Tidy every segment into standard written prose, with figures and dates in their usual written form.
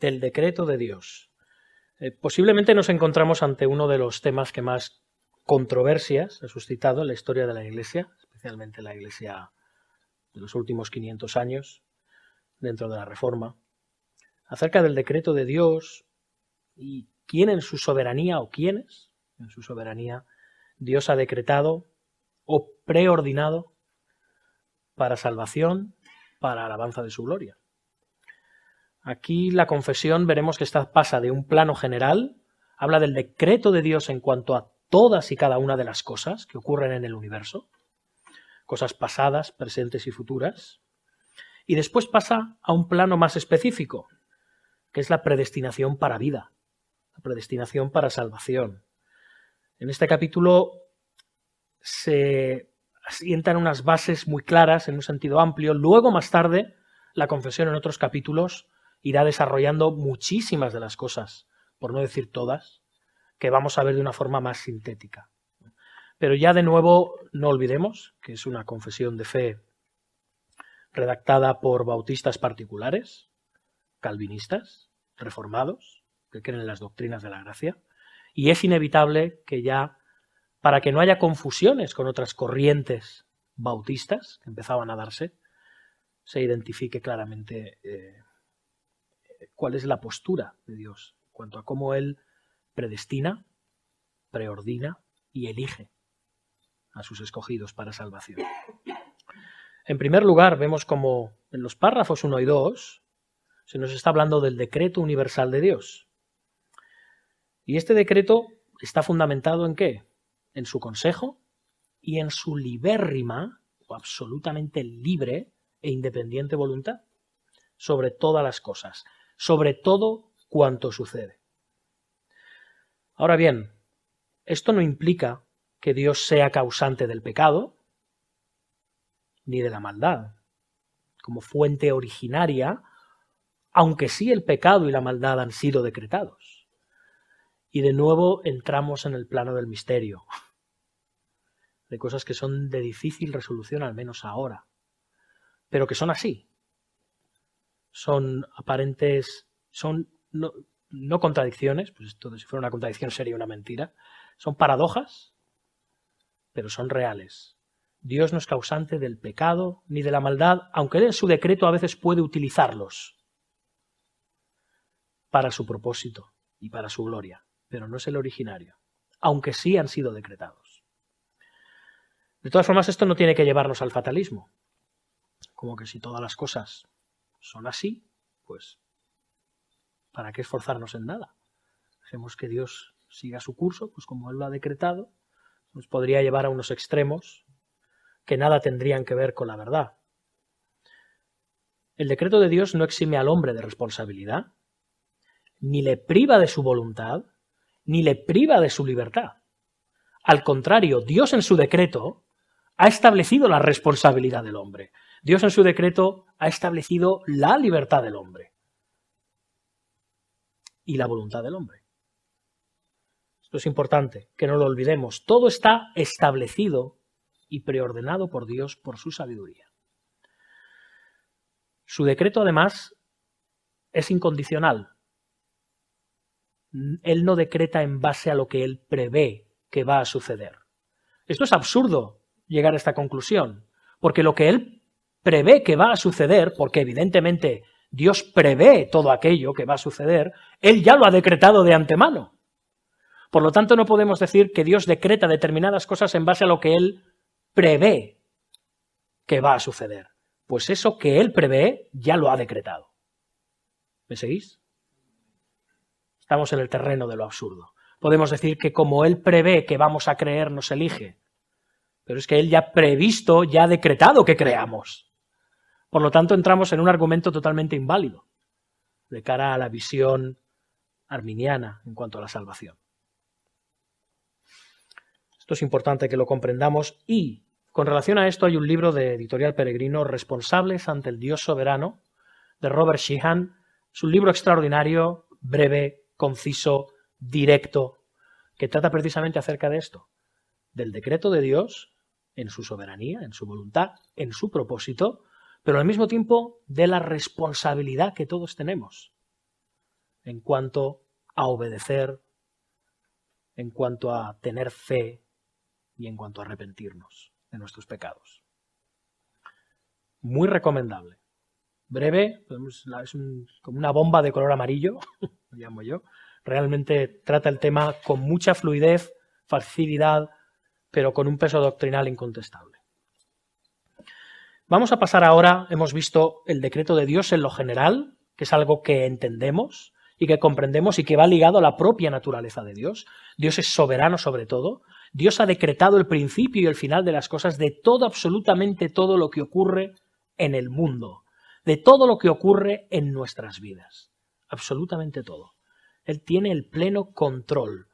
del decreto de Dios. Posiblemente nos encontramos ante uno de los temas que más controversias ha suscitado en la historia de la Iglesia, especialmente la Iglesia de los últimos 500 años, dentro de la Reforma, acerca del decreto de Dios y quién en su soberanía o quiénes en su soberanía Dios ha decretado o preordinado para salvación, para alabanza de su gloria. Aquí la confesión veremos que pasa de un plano general, habla del decreto de Dios en cuanto a todas y cada una de las cosas que ocurren en el universo, cosas pasadas, presentes y futuras, y después pasa a un plano más específico, que es la predestinación para vida, la predestinación para salvación. En este capítulo se asientan unas bases muy claras en un sentido amplio. Luego, más tarde, la confesión en otros capítulos irá desarrollando muchísimas de las cosas, por no decir todas, que vamos a ver de una forma más sintética. Pero ya de nuevo no olvidemos que es una confesión de fe redactada por bautistas particulares, calvinistas, reformados, que creen en las doctrinas de la gracia, y es inevitable que ya, para que no haya confusiones con otras corrientes bautistas que empezaban a darse, se identifique claramente cuál es la postura de Dios en cuanto a cómo Él predestina, preordina y elige a sus escogidos para salvación. En primer lugar, vemos como en los párrafos 1 y 2 se nos está hablando del decreto universal de Dios. Y este decreto está fundamentado ¿en qué? En su consejo y en su libérrima o absolutamente libre e independiente voluntad sobre todas las cosas, sobre todo cuanto sucede. Ahora bien, esto no implica que Dios sea causante del pecado ni de la maldad, como fuente originaria, aunque sí el pecado y la maldad han sido decretados. Y de nuevo entramos en el plano del misterio, de cosas que son de difícil resolución, al menos ahora, pero que son así. Son aparentes, son no contradicciones, pues esto si fuera una contradicción sería una mentira, son paradojas, pero son reales. Dios no es causante del pecado ni de la maldad, aunque Él en su decreto a veces puede utilizarlos para su propósito y para su gloria, pero no es el originario, aunque sí han sido decretados. De todas formas, esto no tiene que llevarnos al fatalismo, como que si todas las cosas son así, pues ¿para qué esforzarnos en nada? Dejemos que Dios siga su curso, pues como Él lo ha decretado, nos podría llevar a unos extremos que nada tendrían que ver con la verdad. El decreto de Dios no exime al hombre de responsabilidad, ni le priva de su voluntad, ni le priva de su libertad. Al contrario, Dios en su decreto ha establecido la responsabilidad del hombre. Dios en su decreto ha establecido la libertad del hombre y la voluntad del hombre. Esto es importante, que no lo olvidemos. Todo está establecido y preordenado por Dios por su sabiduría. Su decreto, además, es incondicional. Él no decreta en base a lo que Él prevé que va a suceder. Esto es absurdo, llegar a esta conclusión, porque lo que Él prevé que va a suceder, porque evidentemente Dios prevé todo aquello que va a suceder, Él ya lo ha decretado de antemano. Por lo tanto, no podemos decir que Dios decreta determinadas cosas en base a lo que Él prevé que va a suceder. Pues eso que Él prevé ya lo ha decretado. ¿Me seguís? Estamos en el terreno de lo absurdo. Podemos decir que como Él prevé que vamos a creer, nos elige. Pero es que Él ya ha previsto, ya ha decretado que creamos. Por lo tanto, entramos en un argumento totalmente inválido de cara a la visión arminiana en cuanto a la salvación. Esto es importante que lo comprendamos y, con relación a esto, hay un libro de Editorial Peregrino, Responsables ante el Dios Soberano, de Robert Sheehan. Es un libro extraordinario, breve, conciso, directo, que trata precisamente acerca de esto, del decreto de Dios en su soberanía, en su voluntad, en su propósito, pero al mismo tiempo de la responsabilidad que todos tenemos en cuanto a obedecer, en cuanto a tener fe y en cuanto a arrepentirnos de nuestros pecados. Muy recomendable. Breve, es como una bomba de color amarillo, lo llamo yo. Realmente trata el tema con mucha fluidez, facilidad, pero con un peso doctrinal incontestable. Vamos a pasar ahora, hemos visto el decreto de Dios en lo general, que es algo que entendemos y que comprendemos y que va ligado a la propia naturaleza de Dios. Dios es soberano sobre todo. Dios ha decretado el principio y el final de las cosas, de todo, absolutamente todo lo que ocurre en el mundo, de todo lo que ocurre en nuestras vidas. Absolutamente todo. Él tiene el pleno control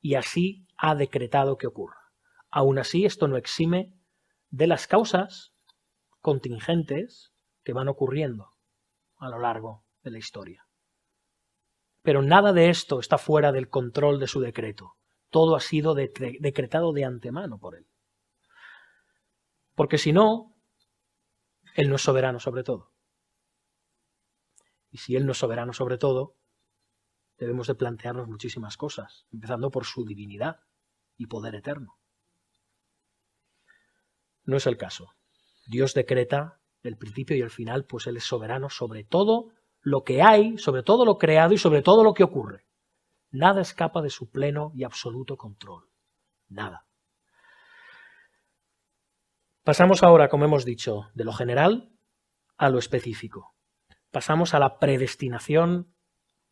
y así ha decretado que ocurra. Aún así, esto no exime de las causas contingentes que van ocurriendo a lo largo de la historia. Pero nada de esto está fuera del control de su decreto. Todo ha sido decretado de antemano por él. Porque si no, él no es soberano sobre todo. Y si él no es soberano sobre todo, debemos de plantearnos muchísimas cosas, empezando por su divinidad y poder eterno. No es el caso. Dios decreta el principio y el final, pues él es soberano sobre todo lo que hay, sobre todo lo creado y sobre todo lo que ocurre. Nada escapa de su pleno y absoluto control. Nada. Pasamos ahora, como hemos dicho, de lo general a lo específico. Pasamos a la predestinación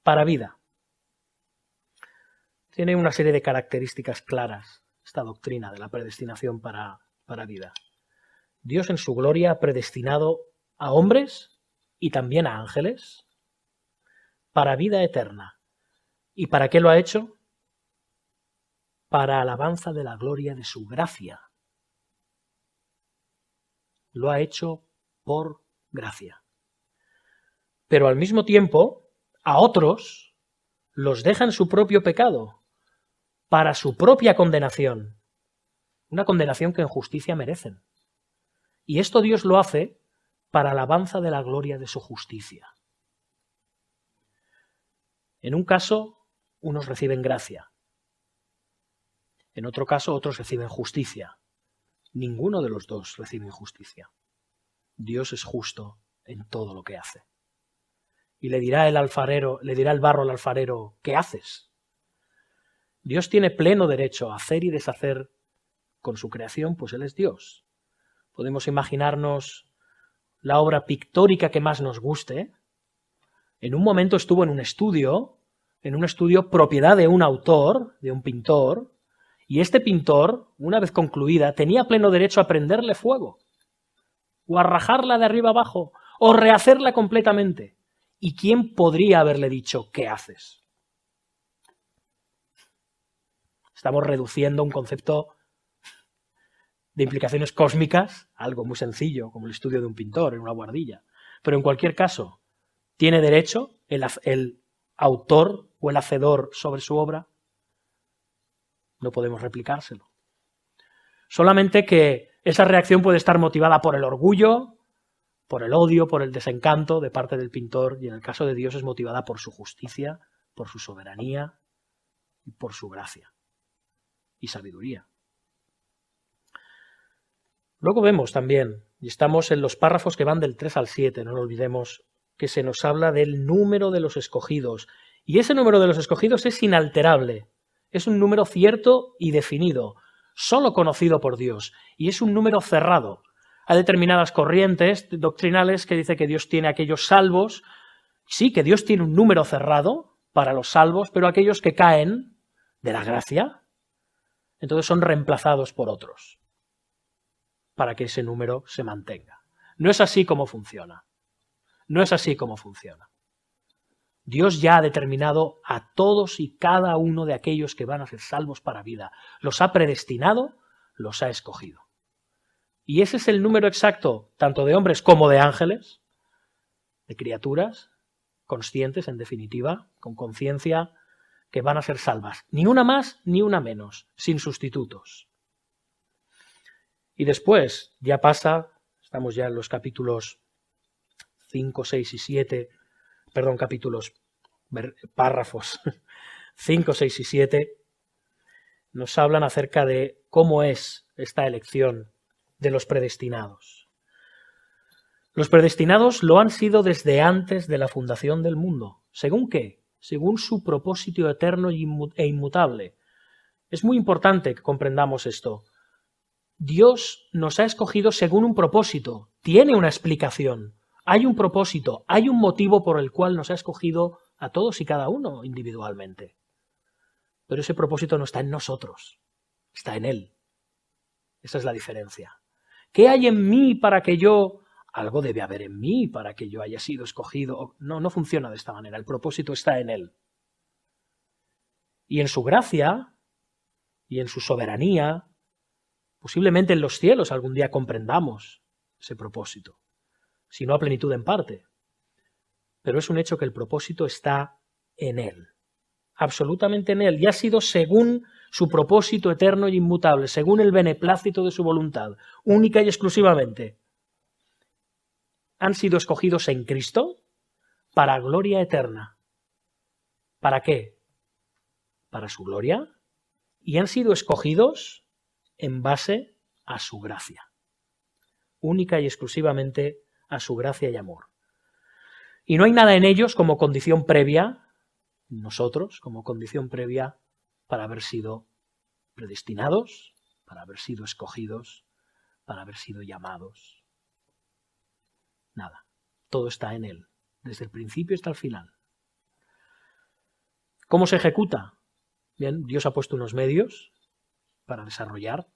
para vida. Tiene una serie de características claras esta doctrina de la predestinación para vida. Dios en su gloria ha predestinado a hombres y también a ángeles para vida eterna. ¿Y para qué lo ha hecho? Para alabanza de la gloria de su gracia. Lo ha hecho por gracia. Pero al mismo tiempo, a otros los deja en su propio pecado, para su propia condenación. Una condenación que en justicia merecen. Y esto Dios lo hace para alabanza de la gloria de su justicia. En un caso, unos reciben gracia. En otro caso, otros reciben justicia. Ninguno de los dos recibe injusticia. Dios es justo en todo lo que hace. Y le dirá el barro al alfarero, ¿qué haces? Dios tiene pleno derecho a hacer y deshacer con su creación, pues Él es Dios. Podemos imaginarnos la obra pictórica que más nos guste. En un momento estuvo en un estudio propiedad de un autor, de un pintor, y este pintor, una vez concluida, tenía pleno derecho a prenderle fuego, o a rajarla de arriba abajo, o rehacerla completamente. ¿Y quién podría haberle dicho, ¿qué haces? Estamos reduciendo un concepto de implicaciones cósmicas a algo muy sencillo, como el estudio de un pintor en una buhardilla. Pero en cualquier caso, ¿tiene derecho el autor o el hacedor sobre su obra? No podemos replicárselo. Solamente que esa reacción puede estar motivada por el orgullo, por el odio, por el desencanto de parte del pintor, y en el caso de Dios es motivada por su justicia, por su soberanía y por su gracia y sabiduría. Luego vemos también, y estamos en los párrafos que van del 3 al 7, no lo olvidemos, que se nos habla del número de los escogidos. Y ese número de los escogidos es inalterable. Es un número cierto y definido, solo conocido por Dios. Y es un número cerrado. Hay determinadas corrientes doctrinales que dicen que Dios tiene aquellos salvos. Sí, que Dios tiene un número cerrado para los salvos, pero aquellos que caen de la gracia, entonces son reemplazados por otros, para que ese número se mantenga. No es así como funciona. No es así como funciona. Dios ya ha determinado a todos y cada uno de aquellos que van a ser salvos para vida. Los ha predestinado, los ha escogido. Y ese es el número exacto, tanto de hombres como de ángeles, de criaturas conscientes, en definitiva, con conciencia, que van a ser salvas. Ni una más ni una menos, sin sustitutos. Y después ya pasa, estamos ya en los capítulos 5, 6 y 7, capítulos párrafos 5, 6 y 7, nos hablan acerca de cómo es esta elección de los predestinados. Los predestinados lo han sido desde antes de la fundación del mundo. ¿Según qué? Según su propósito eterno e inmutable. Es muy importante que comprendamos esto. Dios nos ha escogido según un propósito, tiene una explicación, hay un propósito, hay un motivo por el cual nos ha escogido a todos y cada uno individualmente. Pero ese propósito no está en nosotros, está en Él. Esa es la diferencia. ¿Qué hay en mí para que yo... Algo debe haber en mí para que yo haya sido escogido. No, no funciona de esta manera, el propósito está en Él. Y en su gracia y en su soberanía, posiblemente en los cielos algún día comprendamos ese propósito, si no a plenitud en parte. Pero es un hecho que el propósito está en Él, absolutamente en Él, y ha sido según su propósito eterno y inmutable, según el beneplácito de su voluntad, única y exclusivamente. Han sido escogidos en Cristo para gloria eterna. ¿Para qué? Para su gloria. Y han sido escogidos en base a su gracia, única y exclusivamente a su gracia y amor. Y no hay nada en ellos como condición previa, nosotros como condición previa para haber sido predestinados, para haber sido escogidos, para haber sido llamados. Nada, todo está en Él, desde el principio hasta el final. ¿Cómo se ejecuta? Bien, Dios ha puesto unos medios para desarrollar,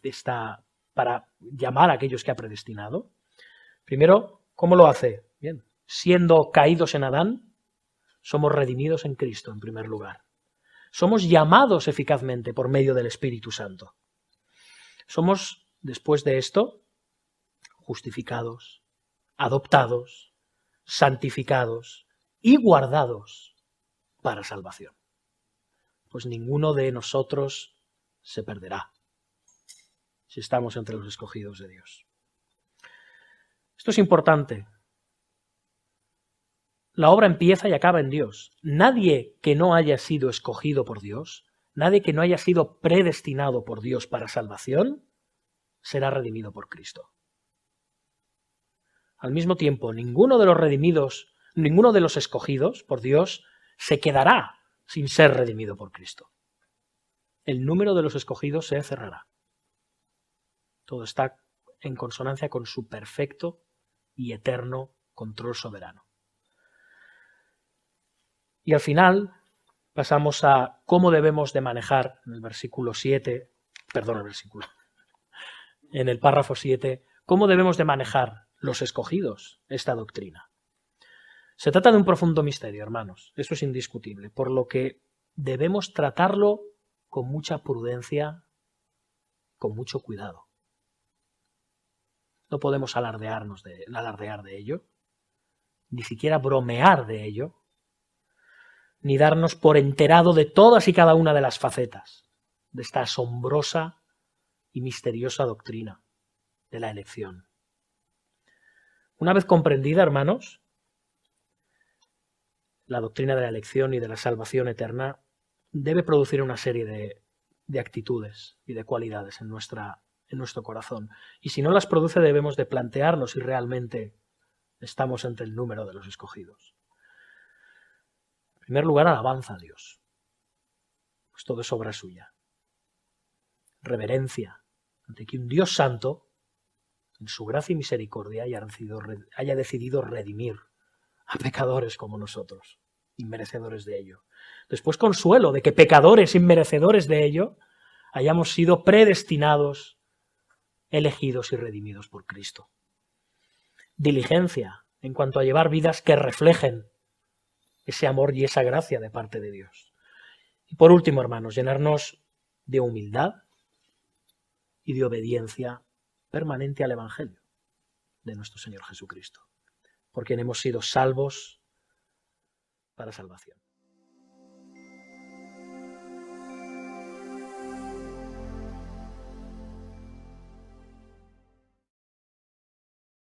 está para llamar a aquellos que ha predestinado. Primero, ¿cómo lo hace? Bien, siendo caídos en Adán, somos redimidos en Cristo en primer lugar. Somos llamados eficazmente por medio del Espíritu Santo. Somos, después de esto, justificados, adoptados, santificados y guardados para salvación. Pues ninguno de nosotros se perderá si estamos entre los escogidos de Dios. Esto es importante. La obra empieza y acaba en Dios. Nadie que no haya sido escogido por Dios, nadie que no haya sido predestinado por Dios para salvación, será redimido por Cristo. Al mismo tiempo, ninguno de los redimidos, ninguno de los escogidos por Dios se quedará sin ser redimido por Cristo. El número de los escogidos se cerrará. Todo está en consonancia con su perfecto y eterno control soberano. Y al final pasamos a cómo debemos de manejar en el versículo 7, en el párrafo 7, cómo debemos de manejar los escogidos esta doctrina. Se trata de un profundo misterio, hermanos, eso es indiscutible, por lo que debemos tratarlo con mucha prudencia, con mucho cuidado. No podemos alardear de ello, ni siquiera bromear de ello, ni darnos por enterado de todas y cada una de las facetas de esta asombrosa y misteriosa doctrina de la elección. Una vez comprendida, hermanos, la doctrina de la elección y de la salvación eterna debe producir una serie de actitudes y de cualidades en nuestro corazón. Y si no las produce, debemos de plantearnos si realmente estamos entre el número de los escogidos. En primer lugar, alabanza a Dios, pues todo es obra suya. Reverencia ante que un Dios santo, en su gracia y misericordia, haya decidido redimir a pecadores como nosotros, inmerecedores de ello. Después, consuelo de que pecadores inmerecedores de ello hayamos sido predestinados, elegidos y redimidos por Cristo. Diligencia en cuanto a llevar vidas que reflejen ese amor y esa gracia de parte de Dios. Y por último, hermanos, llenarnos de humildad y de obediencia permanente al Evangelio de nuestro Señor Jesucristo, por quien hemos sido salvos para salvación.